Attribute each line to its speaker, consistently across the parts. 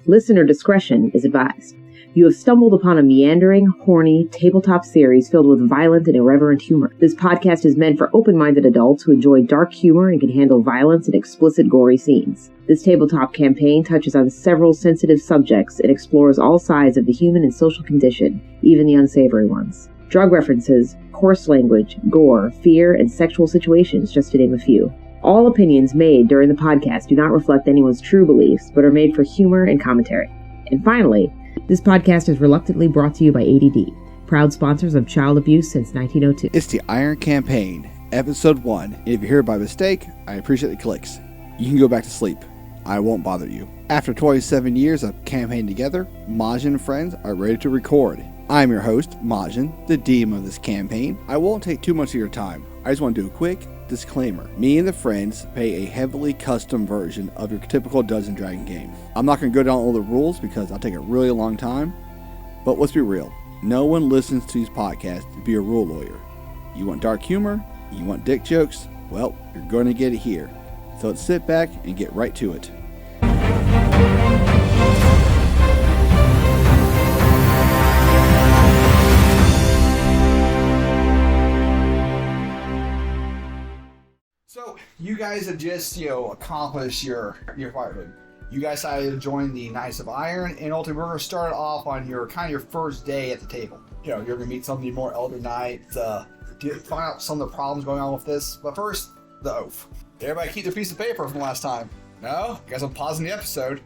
Speaker 1: Listener discretion is advised. You have stumbled upon a meandering, horny, tabletop series filled with violent and irreverent humor. This podcast is meant for open-minded adults who enjoy dark humor and can handle violence and explicit, gory scenes. This tabletop campaign touches on several sensitive subjects and explores all sides of the human and social condition, even the unsavory ones. Drug references, coarse language, gore, fear, and sexual situations, just to name a few. All opinions made during the podcast do not reflect anyone's true beliefs, but are made for humor and commentary. And finally, this podcast is reluctantly brought to you by ADD, proud sponsors of child abuse since 1902.
Speaker 2: It's the Iron Campaign, Episode 1. And if you hear it by mistake, I appreciate the clicks. You can go back to sleep. I won't bother you. After 27 years of campaigning together, Majin and friends are ready to record. I'm your host, Majin, the DM of this campaign. I won't take too much of your time. I just want to do a quick disclaimer. Me and the friends play a heavily custom version of your typical Dungeons & Dragons game. I'm not going to go down all the rules because I'll take a really long time, but let's be real. No one listens to these podcasts to be a rule lawyer. You want dark humor? You want dick jokes? Well, you're going to get it here. So let's sit back and get right to it. So, you guys have just, accomplished your firehood. You guys decided to join the Knights of Iron, and ultimately we're going to start off on your first day at the table. You're going to meet some of the more elder knights, find out some of the problems going on with this. But first, the oath. Did everybody keep their piece of paper from last time? No? I guess I'm pausing the episode.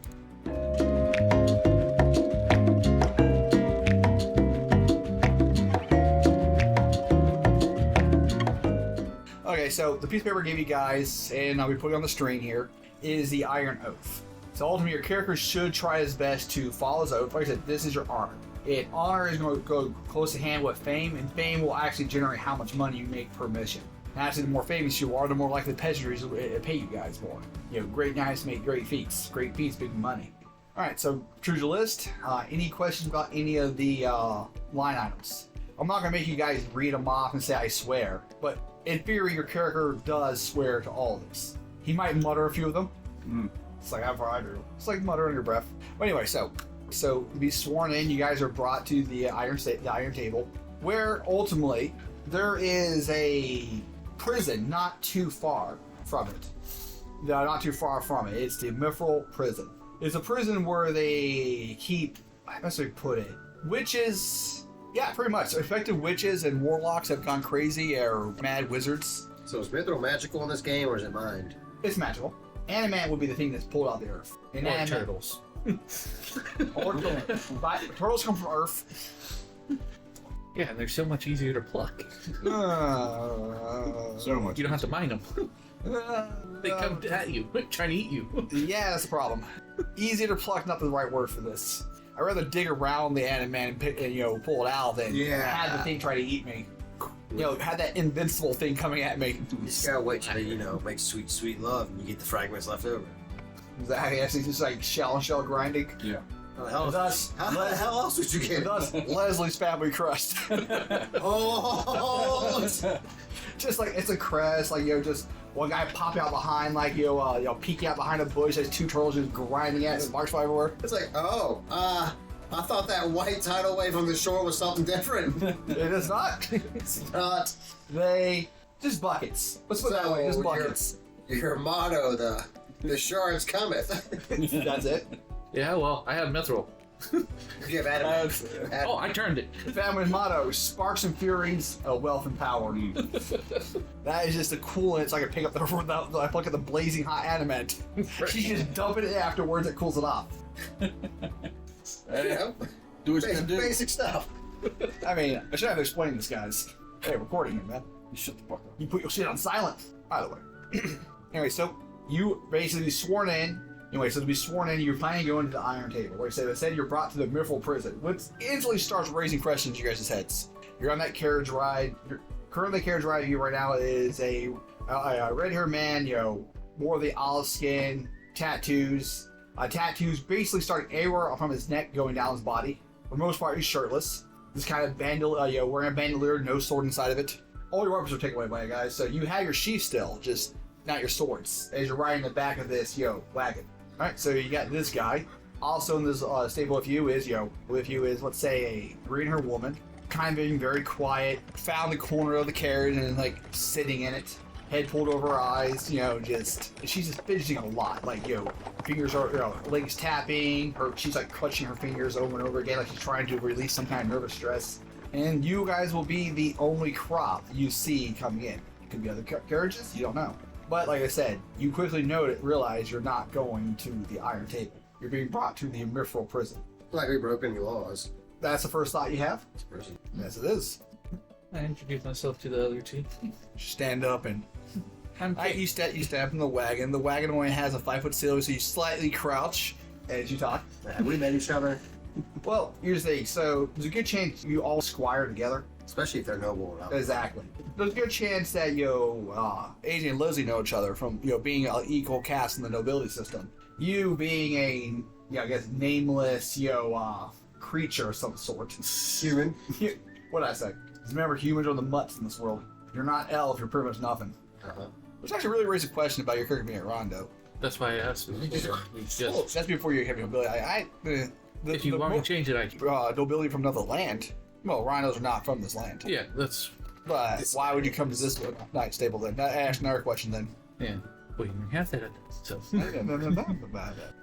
Speaker 2: Okay, so the piece of paper I gave you guys, and I'll be putting on the screen here, is the Iron Oath. So ultimately, your character should try his best to follow his oath. Like I said, this is your honor. And honor is going to go close to hand with fame, and fame will actually generate how much money you make per mission. And actually, the more famous you are, the more likely the peasantries will pay you guys more. Great knights make great feats. Great feats, big money. Alright, so choose your list. Any questions about any of the line items? I'm not going to make you guys read them off and say I swear, but in theory, your character does swear to all of this. He might mutter a few of them. It's like how I do. It's like mutter under your breath. But anyway, so to be sworn in, you guys are brought to the iron table, where ultimately there is a prison not too far from it. No, not too far from it. It's the Mithril Prison. It's a prison where they keep, how do I put it, witches. Yeah, pretty much. Effective witches and warlocks have gone crazy, or mad wizards.
Speaker 3: So is Mithril magical in this game, or is it mind?
Speaker 1: It's magical. Animate would be the thing that's pulled out of the earth.
Speaker 3: Or turtles.
Speaker 1: Or turtles come from earth.
Speaker 4: Yeah, they're so much easier to pluck.
Speaker 2: So much.
Speaker 4: You don't have to mine them. They come at you, trying to eat you.
Speaker 1: Yeah, that's the problem. Easy to pluck, not the right word for this. I'd rather dig around the animate and pick, pull it out than have the thing try to eat me. Have that invincible thing coming at me.
Speaker 3: You just gotta wait till make sweet, sweet love and you get the fragments left over.
Speaker 1: Is that how you actually just like shell grinding?
Speaker 3: Yeah. How the hell else would you get?
Speaker 1: Thus, Leslie's family crust.
Speaker 3: Oh!
Speaker 1: Just like it's a crest, just one guy popping out behind, peeking out behind a bush. There's two turtles just grinding at it, march everywhere.
Speaker 3: It's like, I thought that white tidal wave on the shore was something different.
Speaker 1: It is not.
Speaker 3: It's not.
Speaker 1: They just buckets. Let's put it that way. Just buckets.
Speaker 3: Your motto, the shards cometh.
Speaker 1: That's it.
Speaker 4: Yeah, well, I have mithril.
Speaker 3: You have Adam.
Speaker 4: Oh, I turned it.
Speaker 1: Family's motto: sparks and furies, wealth and power. That is just a cool. It's like I pick up I look at the blazing hot adamant. She just dump it in afterwards. It cools it off.
Speaker 3: Yeah.
Speaker 2: Do what you can do.
Speaker 3: Basic stuff.
Speaker 1: I mean, I should have explained this, guys. Hey, recording here, man.
Speaker 2: You shut the fuck up.
Speaker 1: You put your shit on silent. By the way. Anyway, so you basically sworn in. Anyway, so to be sworn in, you're planning to go into the Iron Table. Like I said, you're brought to the Mithril Prison, which instantly starts raising questions in you guys' heads. You're on that carriage ride. Currently, the carriage ride you right now is a red-haired man, more of the olive skin, tattoos. Tattoos basically starting anywhere from his neck going down his body. For the most part, he's shirtless. This kind of wearing a bandolier, no sword inside of it. All your weapons are taken away by you guys, so you have your sheath still, just not your swords, as you're riding the back of this, wagon. Alright, so you got this guy.
Speaker 2: Also in this stable with you is, let's say a green-haired woman, kind of being very quiet, found the corner of the carriage and like sitting in it, head pulled over her eyes, she's just fidgeting a lot, fingers are, legs tapping, she's like clutching her fingers over and over again, like she's trying to release some kind of nervous stress. And you guys will be the only crop you see coming in. It could be other carriages, you don't know. But like I said, you quickly realize you're not going to the Iron Table. You're being brought to the Mithril prison.
Speaker 3: Like we broke any laws.
Speaker 2: That's the first thought you have?
Speaker 3: It's prison.
Speaker 2: Yes, it is.
Speaker 4: I introduce myself to the other two.
Speaker 2: Stand up and you step in the wagon. The wagon only has a 5-foot ceiling, so you slightly crouch as you talk.
Speaker 3: Have we met each other?
Speaker 2: Well, here's the thing. So there's a good chance you all squire together.
Speaker 3: Especially if they're noble enough.
Speaker 2: Exactly. There's a good chance that AJ and Lizzie know each other from being an equal caste in the nobility system. You being a nameless creature of some sort.
Speaker 3: Human.
Speaker 2: What'd I say? Remember, humans are the mutts in this world. If you're not elf, you're pretty much nothing. Which actually really raised a question about your character being at Rondo.
Speaker 4: That's why I asked.
Speaker 2: That's before you have nobility.
Speaker 4: If you want me to change it, I can.
Speaker 2: Nobility from another land. Well, rhinos are not from this land.
Speaker 4: Yeah, that's.
Speaker 2: But why would you come to this night stable then? Ask another question then.
Speaker 4: Yeah. Well, you can have that. So.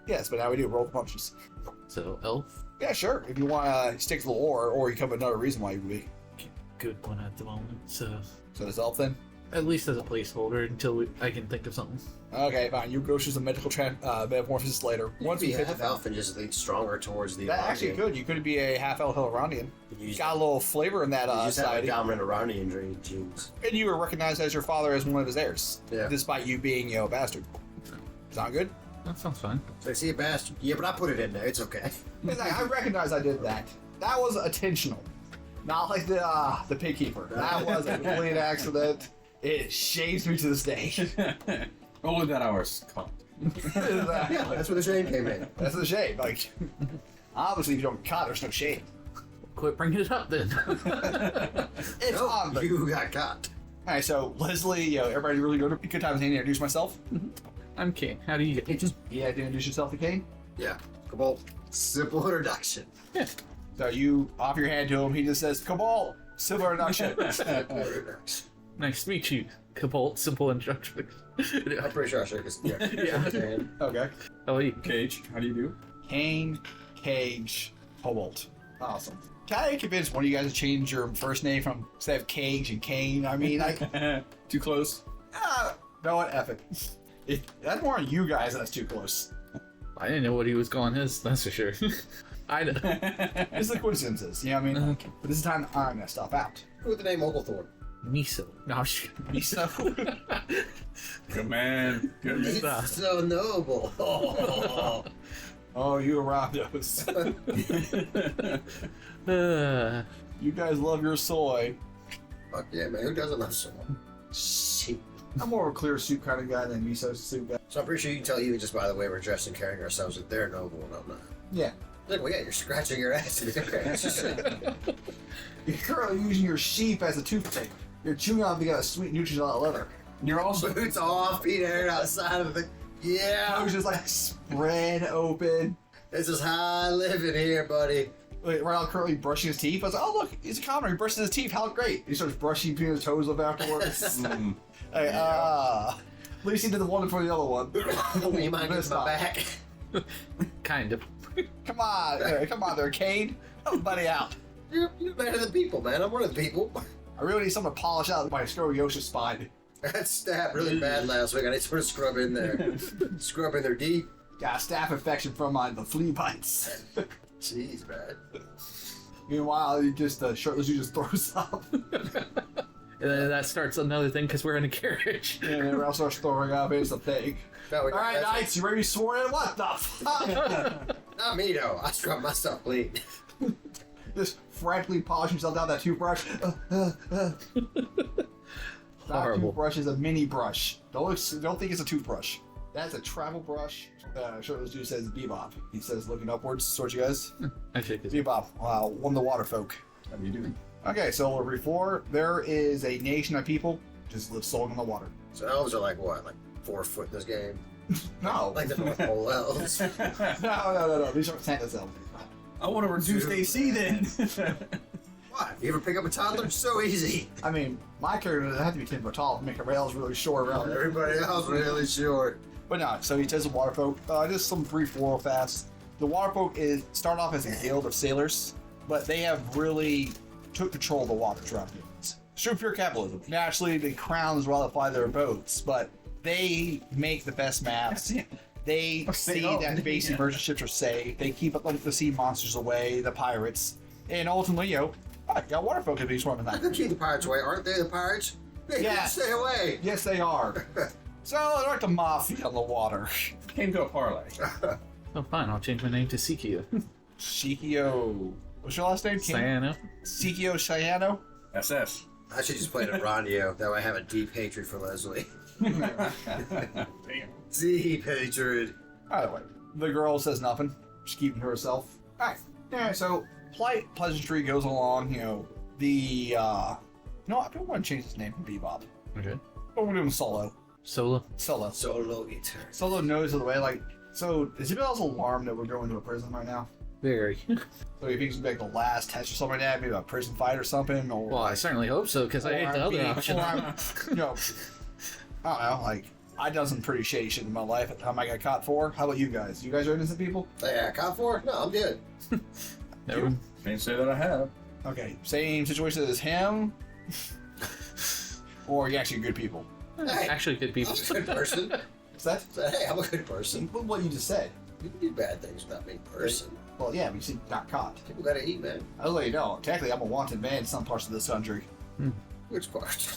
Speaker 2: Yes, but now we do roll punches.
Speaker 4: So, elf?
Speaker 2: Yeah, sure. If you want to stick to the lore, or you come with another reason why you would be.
Speaker 4: Good one at the moment, so...
Speaker 2: So does elf then?
Speaker 4: At least as a placeholder until I can think of something.
Speaker 2: Okay, fine. You go through some medical metamorphosis later.
Speaker 3: Once you half elf and just lead stronger towards the.
Speaker 2: That actually could. You could be a half elf Hillarandian. You got a little flavor in that
Speaker 3: you just
Speaker 2: side.
Speaker 3: have a dominant Hillarandian genes.
Speaker 2: And you were recognized as your father as one of his heirs.
Speaker 3: Yeah.
Speaker 2: Despite you being, a bastard. Sound good?
Speaker 4: That sounds fine.
Speaker 3: So I see a bastard. Yeah, but I put it in there. It's okay.
Speaker 2: I recognize I did that. That was intentional. Not like the pig keeper. That was a complete accident. It shames me to this day.
Speaker 5: Only that hour's caught.
Speaker 3: Yeah, that's where the shame came in.
Speaker 2: That's the shame. Like, obviously, if you don't cut, there's no shame.
Speaker 4: Quit bringing it up then.
Speaker 2: It's on. But...
Speaker 3: You got caught.
Speaker 2: All right, so Leslie, everybody really good time to introduce myself.
Speaker 4: I'm King. How do you get?
Speaker 2: You had to introduce yourself to Kane.
Speaker 3: Yeah. Cabal. Simple introduction.
Speaker 4: Yeah.
Speaker 2: So you off your hand to him. He just says, "Cabal, simple introduction."
Speaker 4: Nice to meet you, Cabal. Simple introduction.
Speaker 3: I'm pretty sure I shook his. Yeah.
Speaker 4: Yeah.
Speaker 2: Okay.
Speaker 4: How are you?
Speaker 5: Cage, how do you do?
Speaker 2: Kane, Cage, Cobalt. Awesome. Can I convince one of you guys to change your first name from instead of Cage and Kane? I mean, like,
Speaker 5: Too close?
Speaker 2: no what, F it. That's more on you guys that's too close.
Speaker 4: I didn't know what he was calling his. That's for sure. I know.
Speaker 2: It's the coincidences, you know what I mean?
Speaker 4: Okay.
Speaker 2: But this is the time I'm gonna stop out.
Speaker 3: Who with the name Oglethorpe?
Speaker 4: Miso. No, shit.
Speaker 2: Miso.
Speaker 5: Good man. Good man.
Speaker 4: Stop.
Speaker 3: It's so noble.
Speaker 2: Oh, you Rondos. You guys love your soy.
Speaker 3: Fuck yeah, man. Who doesn't love someone? Shit.
Speaker 2: I'm more of a clear soup kind of guy than Miso's soup guy.
Speaker 3: So I'm pretty sure you can tell you just by the way we're dressed and carrying ourselves that they're noble and I'm not.
Speaker 2: Yeah.
Speaker 3: Look, well, yeah, you're scratching your ass.
Speaker 2: You're currently using your sheep as a toothpick. You're chewing on the sweet Nutella leather. And you're also
Speaker 3: Boots off, feet aired outside of the. Yeah.
Speaker 2: nose just like spread open.
Speaker 3: This is how I live in here, buddy.
Speaker 2: Like, right now, currently brushing his teeth. I was like, oh, look, he's a commoner. He brushes his teeth. How great. He starts brushing between his toes up afterwards. Like, at least he did the one before the other one.
Speaker 3: You mind
Speaker 2: This
Speaker 3: giving my
Speaker 2: time.
Speaker 3: back?
Speaker 4: Kind of.
Speaker 2: Come on. Come on there, Cade. Help buddy out.
Speaker 3: You're better than people, man. I'm one of the people.
Speaker 2: I really need someone to polish out my scoliosis spine.
Speaker 3: I got stabbed really bad last week. I need someone to scrub in there. Scrub in there deep.
Speaker 2: Got a staph infection from the flea bites.
Speaker 3: Jeez, man.
Speaker 2: Meanwhile, he just shirtless, you just throws up.
Speaker 4: And then that starts another thing because we're in a carriage.
Speaker 2: And everyone else starts throwing up. It's a thing.
Speaker 3: No,
Speaker 2: All right, Knights, you ready to be sworn in? What the fuck?
Speaker 3: Not me, though. I scrub myself clean.
Speaker 2: Just frantically polish himself down that toothbrush. That
Speaker 4: Horrible.
Speaker 2: toothbrush is a mini brush. Don't think it's a toothbrush. That's a travel brush. Shirtless dude says Bebop. He says looking upwards towards you guys.
Speaker 4: I shake his.
Speaker 2: Bebop, one of the water folk.
Speaker 5: How do you do?
Speaker 2: Okay, so before there is a nation of people just live solely on the water.
Speaker 3: So elves are like what? Like 4 foot in this game?
Speaker 2: No.
Speaker 3: Like the North Pole elves.
Speaker 2: No. These aren't Santa's elves.
Speaker 5: I want to reduce AC then.
Speaker 3: What? You ever pick up a toddler? It's so easy.
Speaker 2: I mean, my character doesn't have to be 10 foot tall to make the rails really short around there.
Speaker 3: Everybody else really short.
Speaker 2: But no, so he says the water folk. Just some brief real fast. The water folk start off as a guild of sailors, but they have really took control of the waters around here. It's pure capitalism. Naturally, the crowns rather fly their boats, but they make the best maps. They see that basic merchant ships are safe. They keep the sea monsters away, the pirates, and ultimately, got water folk to be swimming
Speaker 3: I
Speaker 2: that.
Speaker 3: could keep the pirates away. Aren't they the pirates? They can stay away.
Speaker 2: Yes, they are. So they're like the mafia on the water.
Speaker 5: Came to a parlay.
Speaker 4: Oh, fine. I'll change my name to Sikio.
Speaker 2: Shikio. What's your last name?
Speaker 4: Sayano.
Speaker 2: Shikio Shayano?
Speaker 5: SS.
Speaker 3: I should just play it at Rondio. That way I have a deep hatred for Leslie.
Speaker 5: Damn.
Speaker 3: Deep hatred.
Speaker 2: By the way, the girl says nothing. She's keeping to herself. Alright. Yeah, so polite pleasantry goes along, I don't want to change his name from Bebop.
Speaker 4: Okay.
Speaker 2: But we're doing Solo.
Speaker 4: Solo.
Speaker 3: Solo guitar.
Speaker 2: Solo knows of the way, so Isabel's alarmed that we're going to a prison right now.
Speaker 4: Very.
Speaker 2: So he thinks it's like the last test or something like that, maybe a prison fight or something, or
Speaker 4: Well, I certainly hope so, because I hate the other option.
Speaker 2: I don't know, I done some pretty shady shit in my life at the time I got caught for. How about you guys? You guys are innocent people?
Speaker 3: Yeah, cop for? No, I'm good.
Speaker 4: Never.
Speaker 5: Can't say that I have.
Speaker 2: Okay, same situation as him? Or are you actually good people?
Speaker 3: Hey,
Speaker 4: Actually, good people.
Speaker 3: I'm a good person.
Speaker 2: Is that
Speaker 3: Hey, I'm a good person.
Speaker 2: what you just said?
Speaker 3: You can do bad things without being a person.
Speaker 2: Well, yeah, but you see, got caught.
Speaker 3: People gotta eat, man.
Speaker 2: I'll let you know. Technically, I'm a wanted man in some parts of this country.
Speaker 3: Which part?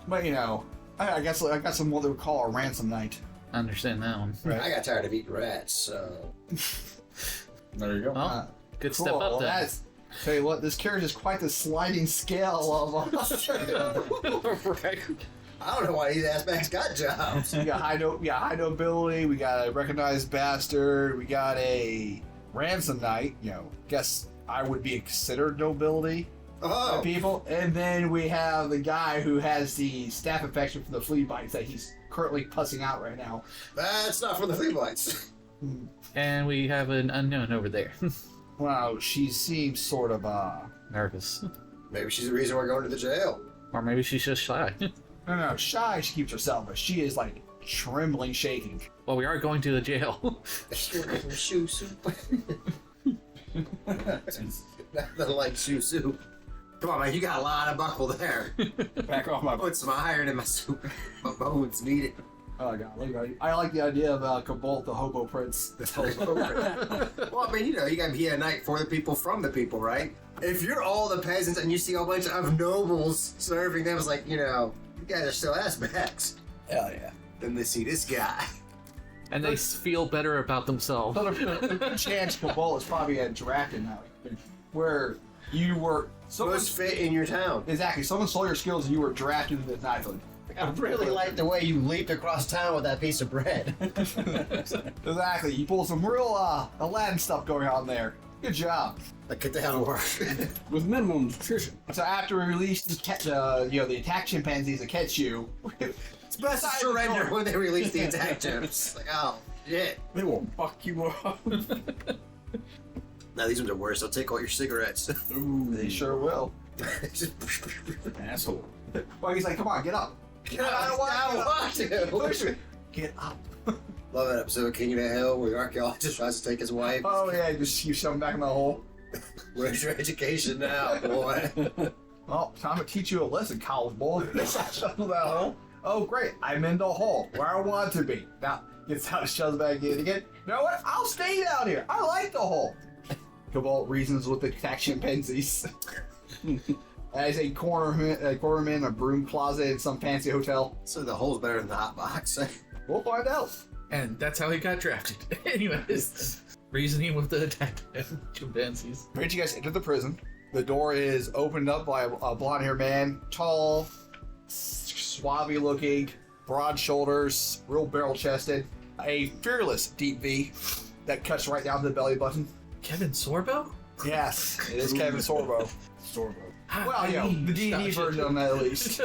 Speaker 2: But, I guess I got some what they would call a ransom night.
Speaker 4: I understand that one.
Speaker 2: Right.
Speaker 3: I got tired of eating rats, so...
Speaker 5: There you go.
Speaker 4: Well, good
Speaker 2: Cool.
Speaker 4: step up
Speaker 2: Well,
Speaker 4: then.
Speaker 2: tell you what, this carriage is quite the sliding scale of...
Speaker 4: Right.
Speaker 3: I don't know why these ass got jobs.
Speaker 2: We got high nobility, we got a recognized bastard, we got a ransom knight, guess I would be considered nobility by
Speaker 3: Oh,
Speaker 2: people. And then we have the guy who has the staph infection from the flea bites that he's currently pussing out right now.
Speaker 3: that's not from the flea bites.
Speaker 4: And we have an unknown over there.
Speaker 2: Wow, she seems sort of,
Speaker 4: Nervous.
Speaker 3: Maybe she's the reason we're going to the jail.
Speaker 4: Or maybe she's just shy.
Speaker 2: no, shy, she keeps herself, but she is, trembling, shaking.
Speaker 4: Well, we are going to the jail.
Speaker 3: Shoe soup. Nothing like shoe soup. Come on, man, you got a lot of buckle there.
Speaker 5: Back off my
Speaker 3: Put some iron in my soup. My bones need it.
Speaker 2: Oh, God, I like the idea of Cabal, the hobo prince.
Speaker 3: Well, I mean, you gotta be a knight for the people, from the people, right? If you're all the peasants and you see a bunch of nobles serving them, it's like, you guys are still ass backs.
Speaker 2: Hell yeah.
Speaker 3: Then they see this guy.
Speaker 4: And they feel better about themselves.
Speaker 2: So the chance Cabal is probably at Draken now, where you were...
Speaker 3: Most fit in your town.
Speaker 2: Exactly. Someone stole your skills and you were drafted into knighthood.
Speaker 3: I really like the way you leaped across town with that piece of bread.
Speaker 2: Exactly. You pulled some real Aladdin stuff going on there. Good job.
Speaker 3: Like, get the hell to work.
Speaker 5: with minimum nutrition.
Speaker 2: So after we release the attack chimpanzees that catch you,
Speaker 3: It's best to surrender when they release the attack chips. Like, oh, shit.
Speaker 5: They will fuck you up.
Speaker 3: Now these ones are worse. They'll take all your cigarettes.
Speaker 5: Ooh,
Speaker 2: they sure will.
Speaker 3: Just
Speaker 5: asshole.
Speaker 2: Well, he's like, come on, get up.
Speaker 3: Get up. I don't want
Speaker 2: Push
Speaker 3: to.
Speaker 2: me. Get up.
Speaker 3: Love that episode of King of the Hill where the archaeologist tries to take his wife.
Speaker 2: Oh, yeah, you shove him back in the hole.
Speaker 3: Where's your education now, boy?
Speaker 2: Well, time to teach you a lesson, college boy. Shove that hole. Oh, great. I'm in the hole where I want to be. Now, gets out, shoves back in again. You know what? I'll stay down here. I like the hole. Cabal reasons with the attack chimpanzees. As a cornerman, a broom closet in some fancy hotel.
Speaker 3: So the hole's better than the hot box.
Speaker 2: We'll find out.
Speaker 4: And that's how he got drafted. Anyways, reasoning with the attack chimpanzees.
Speaker 2: Right, you guys enter the prison. The door is opened up by a blonde-haired man, tall, suave looking, broad shoulders, real barrel-chested, a fearless deep V that cuts right down to the belly button.
Speaker 4: Kevin Sorbo?
Speaker 2: Yes, it is Kevin Sorbo.
Speaker 5: Sorbo.
Speaker 2: Well, the D&D version of that at least.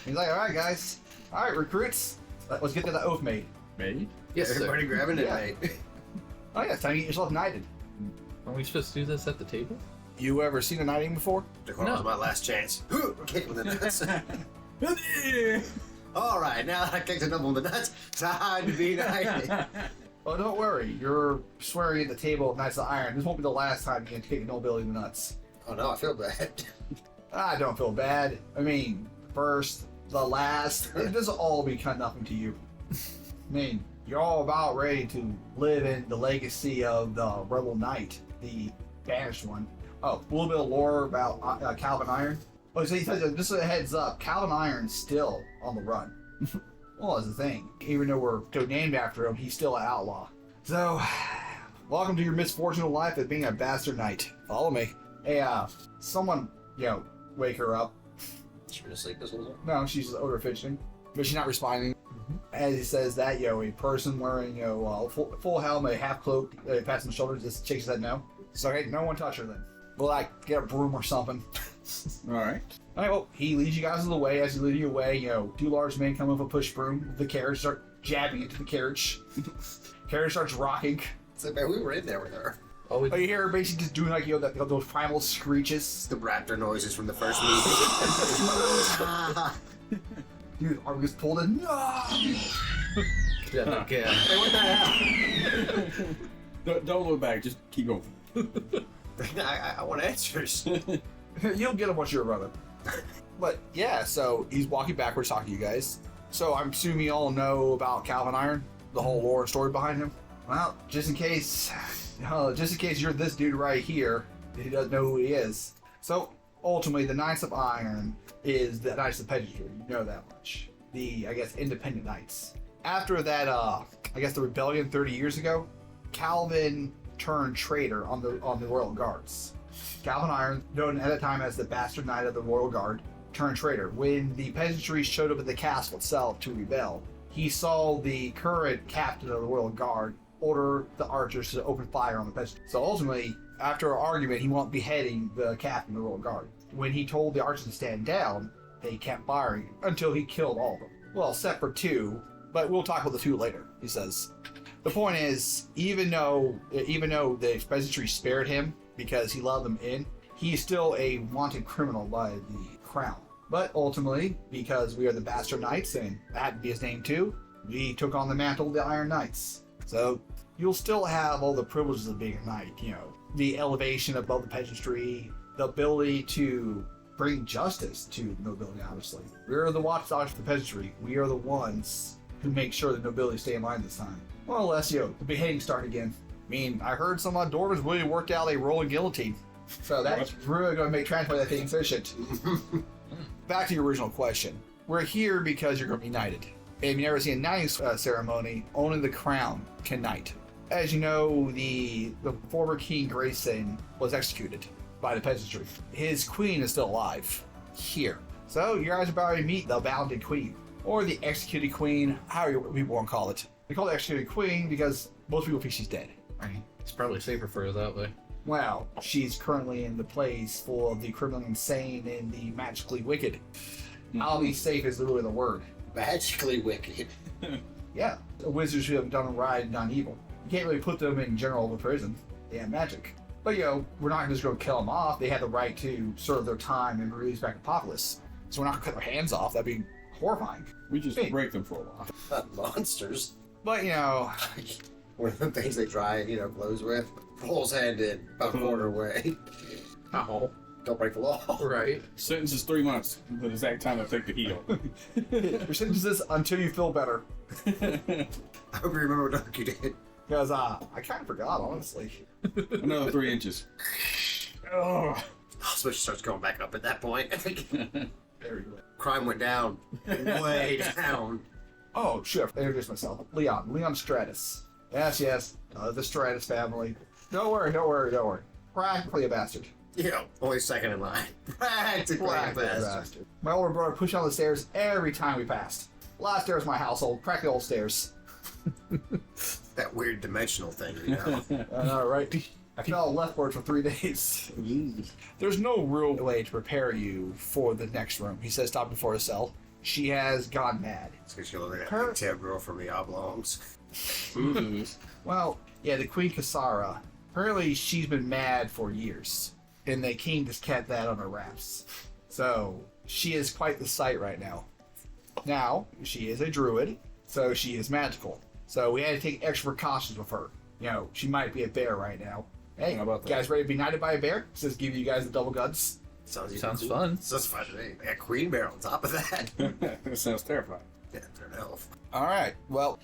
Speaker 2: He's like, all right, guys, Alright, recruits. Let's get to the oath made.
Speaker 5: Maybe?
Speaker 4: Yes, sir.
Speaker 3: Everybody grabbing it,
Speaker 2: Yeah.
Speaker 3: mate.
Speaker 2: Oh yeah, it's time to get yourself knighted.
Speaker 4: Are we supposed to do this at the table?
Speaker 2: You ever seen a knighting before?
Speaker 3: Dakota was my last chance. Kick him in the nuts. All right, now that I kicked a noble in the nuts, time to be knighted.
Speaker 2: Well, don't worry. You're swearing at the table of Knights of Iron. This won't be the last time you can kick a nobility in the nuts.
Speaker 3: Oh no, I feel bad.
Speaker 2: I don't feel bad. I mean, first, the last, it doesn't all become nothing to you. I mean, you're all about ready to live in the legacy of the Rebel Knight, the banished one. Oh, a little bit of lore about Calvin Iron. Oh, so he says, just a heads up, Calvin Iron's still on the run. Well, that's the thing. Even though we're named after him, he's still an outlaw. So, welcome to your misfortunate life of being a bastard knight. Follow me. Hey, someone, wake her up.
Speaker 3: She's been asleep this whole time.
Speaker 2: No, she's just over fidgeting, but she's not responding. As he says that, a person wearing, full helmet, half cloak, passing the shoulders, just shakes his head no. So, hey, no one touch her then. Well, get a broom or something.
Speaker 5: Alright.
Speaker 2: Alright, well, he leads you guys of the way. As he leads you away, two large men come with a push broom. The carriage start jabbing into the carriage. Carriage starts rocking.
Speaker 3: So, man, we were in there with her.
Speaker 4: Oh,
Speaker 2: Oh, you hear her basically just doing those primal screeches.
Speaker 3: It's the raptor noises from the first movie.
Speaker 2: Dude, arm gets pulled in. No!
Speaker 4: yeah, okay.
Speaker 3: Hey, what the hell?
Speaker 5: Don't look back, just keep going.
Speaker 3: I want answers.
Speaker 2: You'll get him once you're a brother. But yeah, so he's walking backwards talking to you guys. So I'm assuming you all know about Calvin Iron, the whole lore and story behind him. Well, just in case you're this dude right here, he doesn't know who he is. So ultimately, the Knights of Iron is the Knights of Pegasus. You know that much. The, independent knights. After that, the rebellion 30 years ago, Calvin turned traitor on the Royal Guards. Calvin Iron, known at the time as the Bastard Knight of the Royal Guard, turned traitor. When the peasantry showed up at the castle itself to rebel, he saw the current captain of the Royal Guard order the archers to open fire on the peasantry. So ultimately, after an argument, he wound up beheading the captain of the Royal Guard. When he told the archers to stand down, they kept firing until he killed all of them. Well, except for two, but we'll talk about the two later, he says. The point is, even though the peasantry spared him because he loved them he's still a wanted criminal by the crown. But ultimately, because we are the Bastard Knights, and that had to be his name too, we took on the mantle of the Iron Knights. So you'll still have all the privileges of being a knight, the elevation above the peasantry, the ability to bring justice to the nobility, obviously. We are the watchdogs of the peasantry. We are the ones who make sure the nobility stay in line this time. More or less, the beheading start again. I mean, I heard some of Dwarves really worked out a rolling guillotine. So that's really going to transport that thing efficient. Back to your original question. We're here because you're going to be knighted. If you've never seen a knighting ceremony, only the crown can knight. As you know, the former King Grayson was executed by the peasantry. His queen is still alive here. So you guys are about to meet the bounded queen, or the executed queen, however people want to call it. They call it executed queen because most people think she's dead.
Speaker 4: Right. It's probably safer for her that way.
Speaker 2: Well, she's currently in the place for the criminally insane and the magically wicked. I'll be safe is really the word.
Speaker 3: Magically wicked.
Speaker 2: Yeah, the wizards who have done right and done evil. You can't really put them in general prison. They have magic. But we're not just going to kill them off. They have the right to serve their time and release back to populace. So we're not going to cut their hands off. That'd be horrifying.
Speaker 5: We just break them for a while.
Speaker 3: Not monsters.
Speaker 2: But
Speaker 3: One of the things they dry, clothes with. Pulls hand in about a quarter away.
Speaker 4: Oh.
Speaker 3: Don't break the law.
Speaker 4: Right.
Speaker 5: Sentence is 3 months, the exact time it'll take to heal.
Speaker 2: your sentence is until you feel better.
Speaker 3: I hope you remember what Dark you did.
Speaker 2: Because I kind of forgot, honestly.
Speaker 5: Another 3 inches. Oh.
Speaker 3: So she starts going back up at that point.
Speaker 2: There you go.
Speaker 3: Crime went down. Way down.
Speaker 2: Oh, sure. I introduced myself. Leon Stratus. Yes. The Stratus family. Don't worry. Practically a bastard.
Speaker 3: Only second in line. Practically a bastard.
Speaker 2: My older brother pushed on the stairs every time we passed. Last stairs in my household, practically all stairs.
Speaker 3: That weird dimensional thing,
Speaker 2: I know, right? I fell leftward for 3 days. There's no real way to prepare you for the next room. He says, stop before the cell. she has gone mad.
Speaker 3: It's because you look at
Speaker 2: Her-
Speaker 3: that tab girl from the Oblongs.
Speaker 2: Well, yeah, the Queen Kasara. Apparently, she's been mad for years, and the king just kept that on her wraps. So she is quite the sight right now. Now she is a druid, so she is magical. So we had to take extra precautions with her. You know, she might be a bear right now. Hey,
Speaker 5: How about that?
Speaker 2: guys, ready to be knighted by a bear? Says give you guys the double guns.
Speaker 3: Sounds
Speaker 4: fun.
Speaker 3: Sounds fun to me. They got Queen Bear on top of that.
Speaker 5: That sounds terrifying.
Speaker 3: Yeah, they're an elf.
Speaker 2: All right. Well,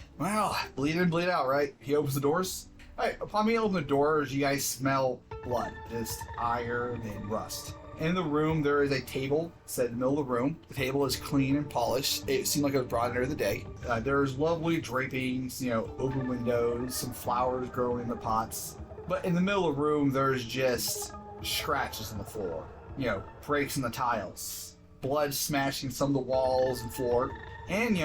Speaker 2: bleed in, bleed out, right? He opens the doors. All right. Upon me opening the doors, you guys smell blood, just iron and rust. In the room, there is a table set in the middle of the room. The table is clean and polished. It seemed like it was brought in during the day. There's lovely drapings, open windows, some flowers growing in the pots. But in the middle of the room, there's just scratches on the floor. Breaks in the tiles, blood smashing some of the walls and floor, and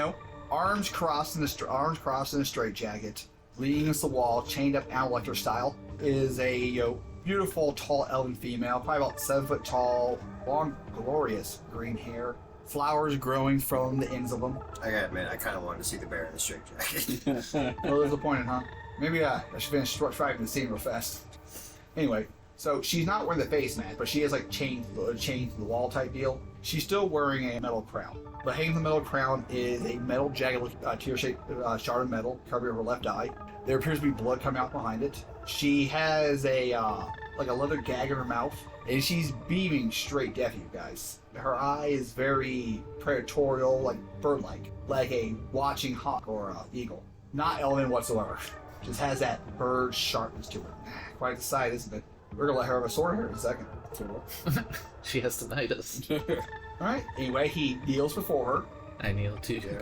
Speaker 2: arms crossed in a straitjacket, leaning against the wall, chained up Alelector style, is a beautiful, tall elven female, probably about 7 foot tall, long, glorious green hair, flowers growing from the ends of them.
Speaker 3: I gotta admit, I kind of wanted to see the bear in the straitjacket.
Speaker 2: Well, disappointed, huh? Maybe I should finish describing the scene real fast. Anyway. So she's not wearing the face mask, but she has chained to the wall type deal. She's still wearing a metal crown. But hanging the metal crown is a metal jagged tear-shaped shard of metal covering her left eye. There appears to be blood coming out behind it. She has a leather gag in her mouth, and she's beaming straight death at you guys. Her eye is very predatorial, like bird-like, like a watching hawk or eagle. Not elven whatsoever. Just has that bird sharpness to it. Quite the sight, isn't it? We're gonna let her have a sword here in a second.
Speaker 4: She has to knight us.
Speaker 2: Alright, anyway, he kneels before her.
Speaker 4: I kneel too.
Speaker 3: Yeah.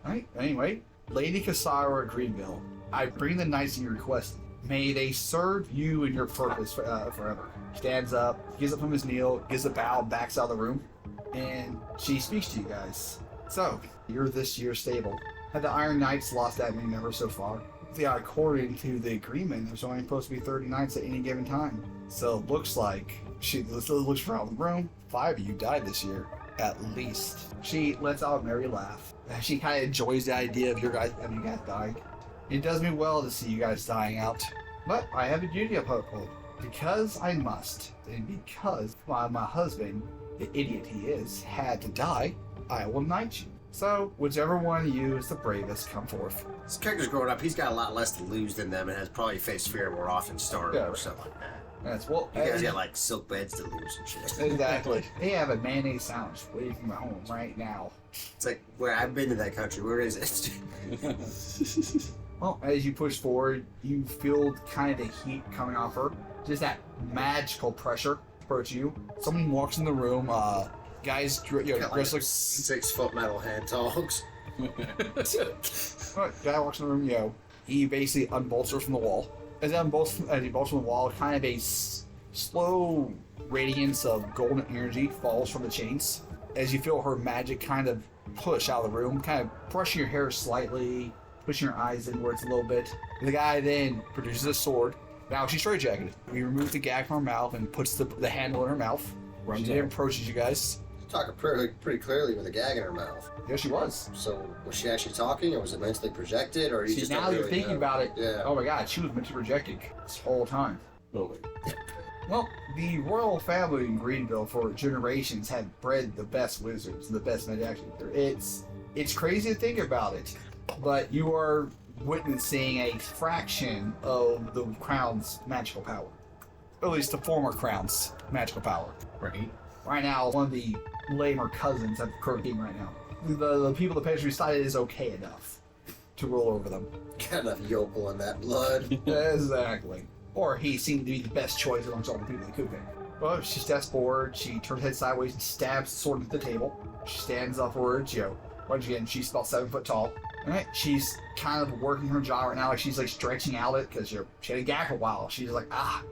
Speaker 2: Alright, anyway, Lady Kasara Greenville, I bring the knights you requested. May they serve you and your purpose forever. Stands up, gives up from his kneel, gives a bow, backs out of the room, and she speaks to you guys. So, you're this year's stable. Have the Iron Knights lost that many members so far? Yeah, according to the agreement, there's only supposed to be 30 knights at any given time. So it looks like she looks around the room. 5 of you died this year, at least. She lets out a merry laugh. She kind of enjoys the idea of you guys dying. It does me well to see you guys dying out. But I have a duty to uphold. Because I must, and because my husband, the idiot he is, had to die, I will knight you. So, whichever one of you is the bravest, come forth.
Speaker 3: This character's growing up. He's got a lot less to lose than them and has probably faced fear more often starving or something like that.
Speaker 2: That's
Speaker 3: You guys got silk beds to lose and shit.
Speaker 2: Exactly. They have a mayonnaise sandwich waiting for my home right now.
Speaker 3: It's like, where I've been to that country. Where is it?
Speaker 2: Well, as you push forward, you feel kind of the heat coming off her. Just that magical pressure approach you. Someone walks in the room. Guys,
Speaker 3: Got
Speaker 2: dressed like
Speaker 3: 6 foot metal hand dogs.
Speaker 2: guy walks in the room. He basically unbolts her from the wall. As he bolts from the wall, kind of a slow radiance of golden energy falls from the chains. As you feel her magic kind of push out of the room, kind of brushing your hair slightly, pushing your eyes inwards a little bit. The guy then produces a sword. Now she's straitjacketed. He removes the gag from her mouth and puts the handle in her mouth. She then approaches you guys.
Speaker 3: Talking pretty clearly with a gag in her mouth.
Speaker 2: Yeah, she was.
Speaker 3: So, was she actually talking, or was it mentally projected, or you
Speaker 2: See,
Speaker 3: just
Speaker 2: now
Speaker 3: don't
Speaker 2: you're
Speaker 3: really
Speaker 2: thinking
Speaker 3: know?
Speaker 2: about it.
Speaker 3: Yeah.
Speaker 2: Oh my god, she was mentally projected this whole time.
Speaker 5: Oh,
Speaker 2: Well, the royal family in Greenville for generations had bred the best wizards and the best magic. It's crazy to think about it, but you are witnessing a fraction of the crown's magical power. At least the former crown's magical power.
Speaker 4: Right.
Speaker 2: Right now, one of the lamer cousins have current king right now. The people of the pastry decided it is okay enough to rule over them.
Speaker 3: Got enough yokel in that blood.
Speaker 2: Exactly. Or he seemed to be the best choice amongst all the people that could be. Well, she steps forward, she turns her head sideways and stabs the sword into the table. She stands upwards, once again, she's about 7 foot tall. Alright, she's kind of working her jaw right now, like she's stretching out it, because she had a gag for a while. She's like, God,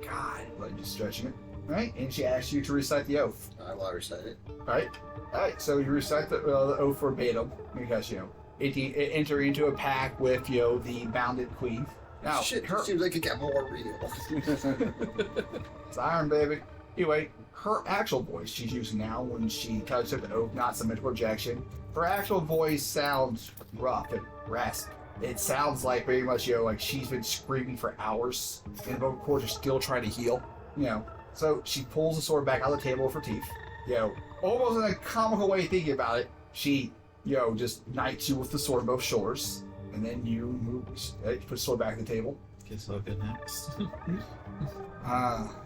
Speaker 2: just stretching it. Alright, and she asks you to recite the oath.
Speaker 3: I will recite it.
Speaker 2: Alright, so you recite the oath verbatim, because, enter into a pact with, the bounded queen. Now,
Speaker 3: Shit, it seems like it got more real.
Speaker 2: It's iron, baby. Anyway, her actual voice she's using now when she touched the oath, not some mental projection. Her actual voice sounds rough and raspy. It sounds like very much, like she's been screaming for hours, and the vocal cords are still trying to heal. So she pulls the sword back out of the table with her teeth. Almost in a comical way thinking about it, she, just knights you with the sword on both shoulders, and then you put the sword back on the table.
Speaker 4: Guess I'll go next.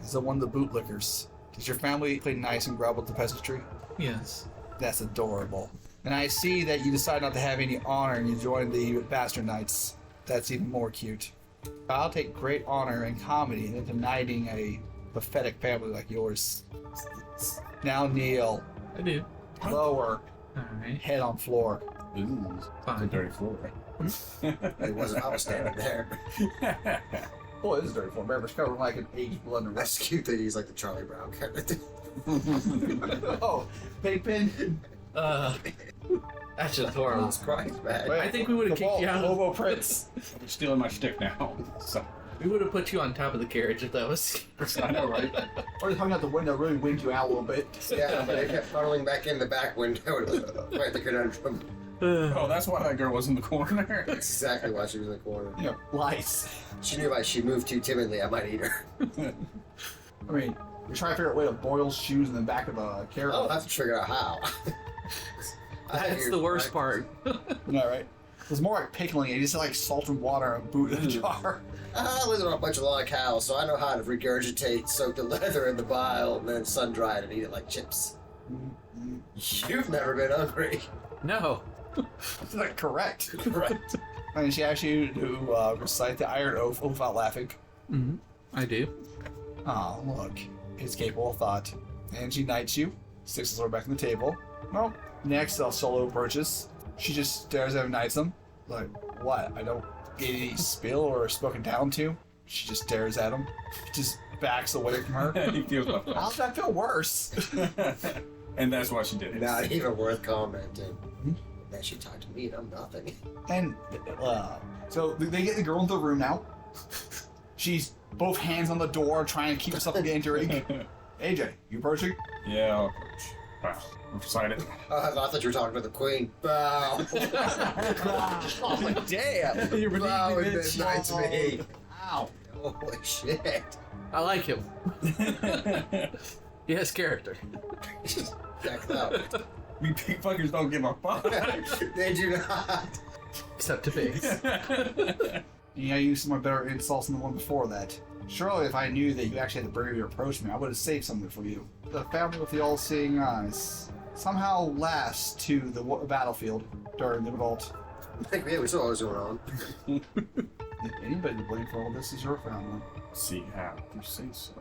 Speaker 2: Is it one of the bootlickers? Does your family play nice and grub with the peasantry?
Speaker 4: Yes.
Speaker 2: That's adorable. And I see that you decide not to have any honor and you join the Bastard Knights. That's even more cute. I'll take great honor in comedy into knighting a pathetic family like yours. Now kneel.
Speaker 4: I do.
Speaker 2: Lower.
Speaker 4: Alright.
Speaker 2: Head on floor.
Speaker 5: Ooh, it's a
Speaker 4: Fine.
Speaker 5: dirty floor.
Speaker 3: It wasn't. I was standing there.
Speaker 2: Boy, this is dirty floor. Remember, it's covered in like an aged blender.
Speaker 3: That's cute that he's like the Charlie Brown character.
Speaker 2: Oh, Pigpen.
Speaker 4: That's just horrible.
Speaker 3: Jesus Christ, man.
Speaker 4: I think we would have kicked you out.
Speaker 2: Hobo Prince.
Speaker 5: You're stealing my shtick now. So,
Speaker 4: We would have put you on top of the carriage if that was.
Speaker 5: I know, right?
Speaker 2: Or just hung out the window, really wind you out a little bit.
Speaker 3: Yeah, but they kept funneling back in the back window. Quite the conundrum.
Speaker 5: Oh, that's why that girl was in the corner.
Speaker 3: That's exactly why she was in the corner.
Speaker 2: Lice.
Speaker 3: She knew if she moved too timidly, I might eat her.
Speaker 2: I mean, you're trying to figure out a way to boil shoes in the back of a carriage.
Speaker 3: I'll have to figure out how.
Speaker 4: That's the worst part.
Speaker 2: No, right? It's more like pickling it. You just like salt and water and boot in a jar.
Speaker 3: I live on a bunch of log cows, so I know how to regurgitate, soak the leather in the bile, and then sun dry it and eat it like chips. You've never been hungry.
Speaker 4: No.
Speaker 2: That's not correct.
Speaker 3: Right.
Speaker 2: I mean, she asked you to recite the Iron Oath without laughing.
Speaker 4: Mm-hmm. I do.
Speaker 2: Oh, look. It's capable of thought. And she knights you, sticks the sword back on the table. Well, next, Solo approaches. She just stares at him and knights him. Like, what? I don't get any spill or spoken down to? She just stares at him. Just backs away from her.
Speaker 5: He feels left
Speaker 2: How does that feel worse?
Speaker 5: And that's why she did it.
Speaker 3: Not even worth commenting. Then she talked to me and I'm nothing.
Speaker 2: And so they get the girl into the room now. She's both hands on the door trying to keep herself from getting dirty. AJ, you approaching?
Speaker 5: Yeah, I'll approach. Wow. I'm excited.
Speaker 3: I thought you were talking to the queen. Bow.
Speaker 2: Oh, damn.
Speaker 5: You
Speaker 3: Bow and then knights me.
Speaker 2: Ow.
Speaker 3: Holy shit.
Speaker 4: I like him. He has character.
Speaker 3: Check out.
Speaker 5: We pig fuckers don't give a fuck.
Speaker 3: They do not.
Speaker 4: Except to pigs.
Speaker 2: You used some better insults than the one before that. Surely if I knew that you actually had the bravery to approach me, I would have saved something for you. The family with the all-seeing eyes somehow lasts to the battlefield during the revolt.
Speaker 3: Yeah, we saw what was going on.
Speaker 2: If anybody to blame for all this is your family.
Speaker 5: See how you say so.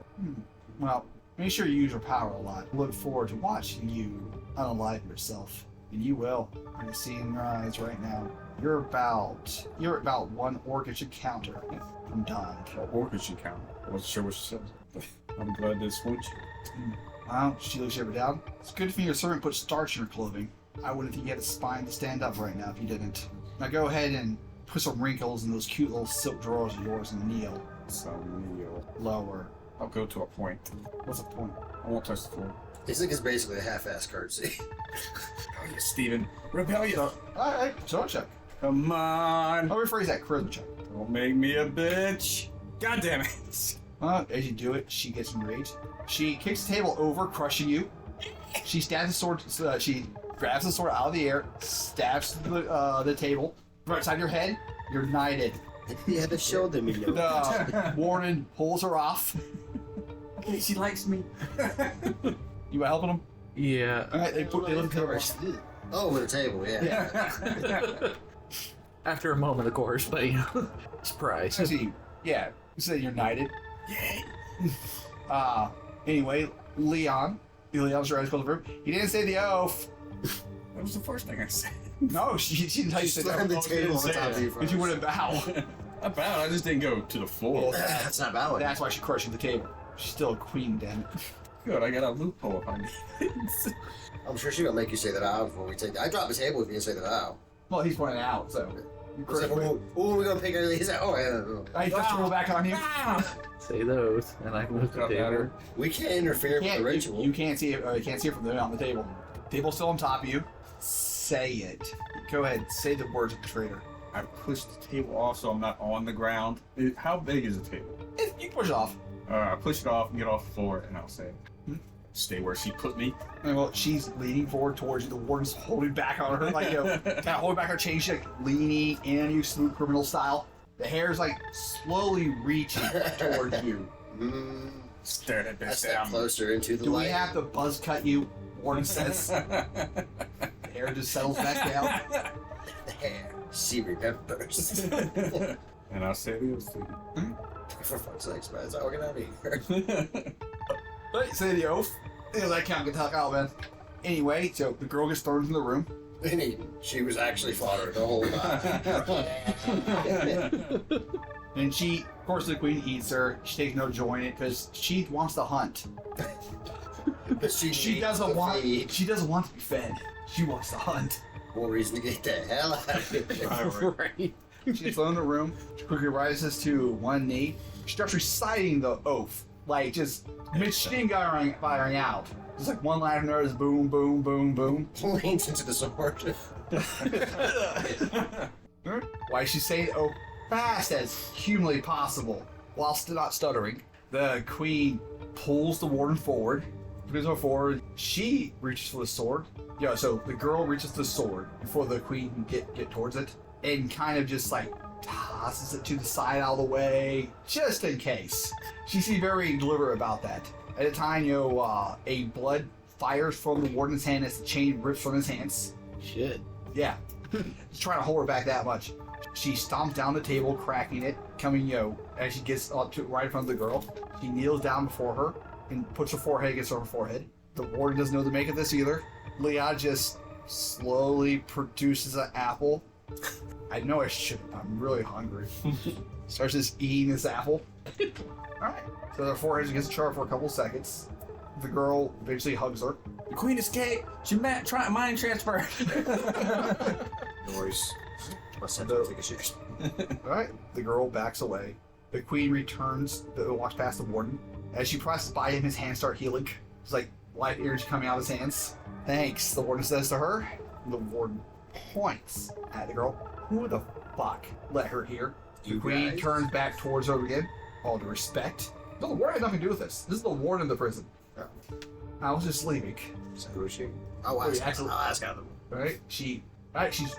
Speaker 2: Well, make sure you use your power a lot. Look forward to watching you unalive yourself. And you will. I can see in your eyes right now. You're about one orcish encounter from dying.
Speaker 5: Orchid should count. I wasn't sure what she said. I'm glad this went you.
Speaker 2: Well, she looks you down. It's good for your servant put starch in your clothing. I wouldn't think you had a spine to stand up right now if you didn't. Now go ahead and put some wrinkles in those cute little silk drawers of yours and kneel.
Speaker 5: So, Neil.
Speaker 2: Lower.
Speaker 5: I'll go to a point.
Speaker 2: What's the point?
Speaker 5: I won't touch the floor.
Speaker 3: This thing is basically a half-ass courtesy.
Speaker 5: Oh, yeah, Steven. Rebellion.
Speaker 2: Alright, so check.
Speaker 5: Come on.
Speaker 2: I'll rephrase that charisma check.
Speaker 5: Don't make me a bitch. God damn it.
Speaker 2: As you do it, she gets enraged. She kicks the table over, crushing you. She stabs the sword. She grabs the sword out of the air, stabs the table right side of your head. You're knighted.
Speaker 3: Yeah, the shoulder me.
Speaker 2: The warden pulls her off.
Speaker 5: Okay, she likes me.
Speaker 2: You helping them?
Speaker 4: Yeah.
Speaker 2: All right, they look at her.
Speaker 3: Oh, with a table, yeah.
Speaker 4: After a moment, of course, but you know, surprise.
Speaker 2: I see. Yeah, you say you're knighted.
Speaker 5: Yay.
Speaker 2: Anyway, Leon's your eyes closed the room. He didn't say the oath.
Speaker 5: That was the first thing I said.
Speaker 2: No, she didn't tell you to say
Speaker 3: Slam
Speaker 2: the
Speaker 3: the
Speaker 2: oath.
Speaker 3: table on
Speaker 5: say
Speaker 3: top
Speaker 5: it.
Speaker 3: of you
Speaker 2: Because you wouldn't bow.
Speaker 5: About I just didn't go to the floor.
Speaker 3: That's not valid.
Speaker 2: That's why she crushed you the table. She's still a queen, damn it.
Speaker 5: Good, I got a loophole if I need it.
Speaker 3: I'm sure she's gonna make you say the vow before we take. I drop the table if you didn't say the vow.
Speaker 2: Well, he's pointing out, so. You
Speaker 3: It's like,
Speaker 2: crushed me.
Speaker 3: oh, we're gonna pick her. He's like, oh, yeah.
Speaker 2: I threw her back on you.
Speaker 4: Say the oath, and I move the table.
Speaker 3: We can't interfere with the ritual.
Speaker 2: You can't see it. You can't see it from on the table. Table's still on top of you. Say it. Go ahead. Say the words of the traitor.
Speaker 5: I push the table off so I'm not on the ground. How big is the table?
Speaker 2: You can push it off.
Speaker 5: I push it off and get off the floor, and I'll say, stay where she put me.
Speaker 2: And well, she's leaning forward towards you. The warden's holding back on her, like, kind of holding back her chain. She's like leaning in on you, smooth criminal style. The hair's like slowly reaching towards you.
Speaker 5: Stare at
Speaker 3: I
Speaker 5: this
Speaker 3: step
Speaker 5: down.
Speaker 3: closer into the
Speaker 2: Do
Speaker 3: light.
Speaker 2: we have to buzz cut you? Warden says. The hair just settles back down.
Speaker 3: The hair. She remembers.
Speaker 5: And I'll say the oath to you.
Speaker 3: For fuck's sakes, man. That's all we're gonna have here.
Speaker 2: Right, say the oath. That count can talk out, man. Anyway, so the girl gets thrown into the room.
Speaker 3: She was actually fodder the whole time.
Speaker 2: And she, of course, the queen eats her. She takes no joy in it because she wants to hunt.
Speaker 3: But
Speaker 2: She doesn't want to be fed. She wants to hunt.
Speaker 3: More reason to get the hell out of here.
Speaker 2: Right. She gets thrown in the room. She quickly rises to one knee. She starts reciting the oath, like just machine gun firing out. Just like one line of nerves, boom, boom, boom, boom.
Speaker 3: Leans into the sword.
Speaker 2: Why she saying the oath fast as humanly possible, while still not stuttering. The queen pulls the warden forward. Brings her forward. She reaches for the sword. Yeah, so the girl reaches the sword before the queen can get towards it, and kind of just like tosses it to the side out of the way, just in case. She seems very deliberate about that. At a time, a blood fires from the warden's hand as the chain rips from his hands.
Speaker 4: Shit.
Speaker 2: Yeah. Just trying to hold her back that much. She stomps down the table, cracking it, coming, as she gets up to right in front of the girl. She kneels down before her and puts her forehead against her forehead. The warden doesn't know the make of this either. Leah just slowly produces an apple. I know I shouldn't. I'm really hungry. Starts just eating this apple. Alright. So their foreheads against each other for a couple seconds. The girl eventually hugs her.
Speaker 5: The queen escaped. She mind transfer.
Speaker 3: No worries. Must have to take a shit.
Speaker 2: Alright. The girl backs away. The queen returns, walks past the warden. As she passes by him, his hands start healing. It's like light energy coming out of his hands. Thanks, the warden says to her. The warden points at the girl. Who the fuck let her here? The queen turns back towards her again. All due respect. No, the warden had nothing to do with this. This is the warden of the prison.
Speaker 3: Oh.
Speaker 2: I was just leaving.
Speaker 3: So who is she? I'll
Speaker 2: Oh,
Speaker 3: ask.
Speaker 2: yeah, actually-
Speaker 3: I'll ask out of them.
Speaker 2: Right? She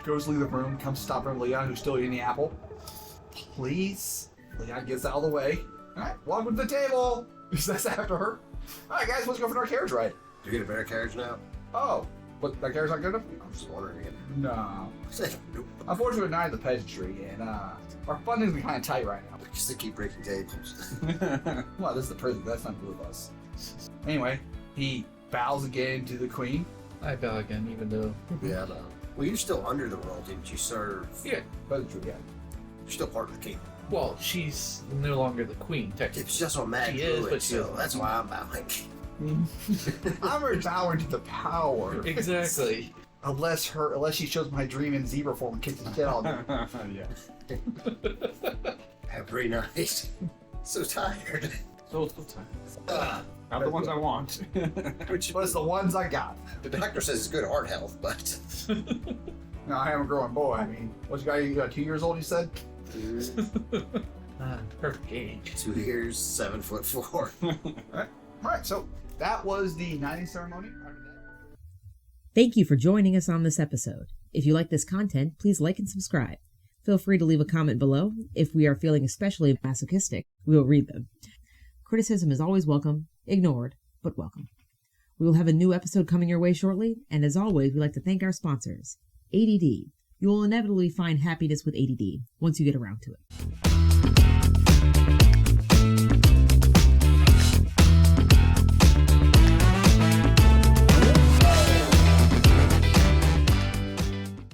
Speaker 2: goes to leave the room, comes to stop her, Leon, who's still eating the apple. Please. Leon gets out of the way. Alright, welcome to the table. He says after her. Alright, guys, let's go for our carriage ride.
Speaker 3: Do you get a better carriage now?
Speaker 2: Oh, but that carriage's not good enough?
Speaker 3: I'm just wondering again.
Speaker 2: No.
Speaker 3: I said nope.
Speaker 2: Unfortunately, we're not in the peasantry, and our funding's kind of tight right now.
Speaker 3: Just to keep breaking tables.
Speaker 2: Well, this is the prison. That's not good with us. Anyway, he bows again to the queen.
Speaker 4: I bow again, even though.
Speaker 3: Yeah, no. Well, you're still under the world, didn't you serve?
Speaker 4: Yeah.
Speaker 2: Peasantry, yeah.
Speaker 3: You're still part of the kingdom.
Speaker 4: Well, she's no longer the queen, technically.
Speaker 3: It's just what Matt
Speaker 4: She is,
Speaker 3: Druid,
Speaker 4: but she
Speaker 3: so
Speaker 4: isn't.
Speaker 3: that's why I'm bowing.
Speaker 2: I'm bowing to the power.
Speaker 4: Exactly.
Speaker 2: Unless she shows my dream in zebra form and kicks the shit out of me.
Speaker 5: Yeah.
Speaker 3: Every night. So tired.
Speaker 5: So time. Not the ones I want.
Speaker 3: Which,
Speaker 2: But it's the ones I got.
Speaker 3: the doctor says it's good heart health, but
Speaker 2: No, I am a growing boy. I mean, what you got 2 years old, you said?
Speaker 4: Perfect age.
Speaker 3: 2 years, 7'4".
Speaker 2: Alright, so that was the knighting ceremony.
Speaker 1: Thank you for joining us on this episode. If you like this content, please like and subscribe. Feel free to leave a comment below. If we are feeling especially masochistic, we will read them. Criticism is always welcome, ignored, but welcome. We will have a new episode coming your way shortly, and as always, we'd like to thank our sponsors. ADD. You will inevitably find happiness with ADD once you get around to it.